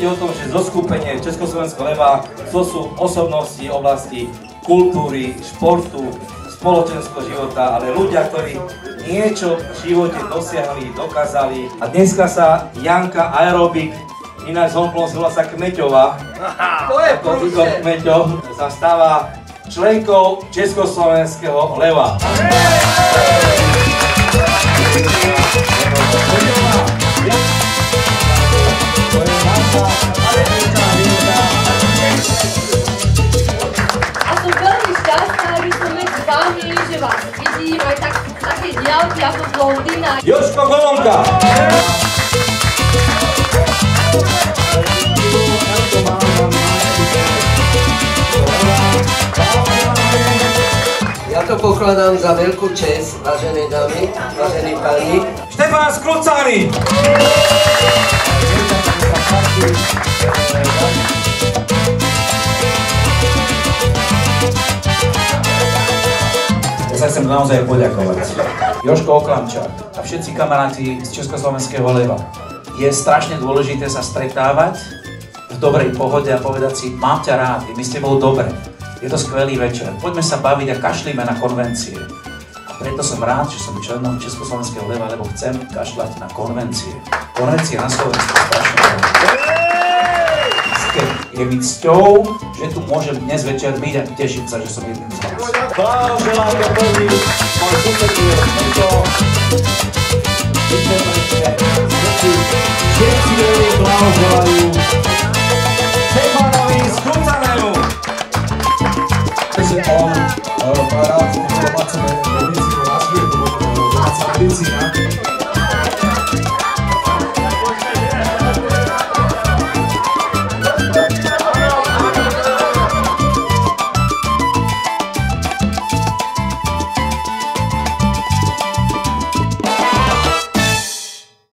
o tom, že zoskupenie Československého leva to sú osobnosti oblasti kultúry, športu, spoločenského života, ale ľudia, ktorí niečo v živote dosiahli, dokázali. A dneska sa Janka Aerobik, ináč z Honplom sa Kmeťová, ako Igor Kmeťov, sa stáva členkou Československého leva. A som veľmi šťastná, že som medzi vami, že vás vidím aj také diaľky ako z Londýna. Jožko Golonka! Ja to pokladám za veľkú česť, vážené dámy, vážení páni. Štefán Skrucány! Ja sa chcem naozaj poďakovať. Jožko Oklamčák a všetci kamaráti z Československého leva. Je strašne dôležité sa stretávať v dobrej pohode a povedať si, mám ťa rád, my s tebou dobre. Je to skvelý večer. Poďme sa baviť a kašlíme na konvencie. A preto som rád, že som členom Československého leva, lebo chcem kašľať na konvencie. Konvencie na Slovensku strašne dôležité. Je mi cťou, že tu môžem dnes večer byť a teším sa, že som jedným z vás. Blahoželám to veľmi, môj super je tento. Všetci veľmi blahoželajú Štefánovi Skrucanému. Takže on rád domáce medicínu nazvie, domáca medicína.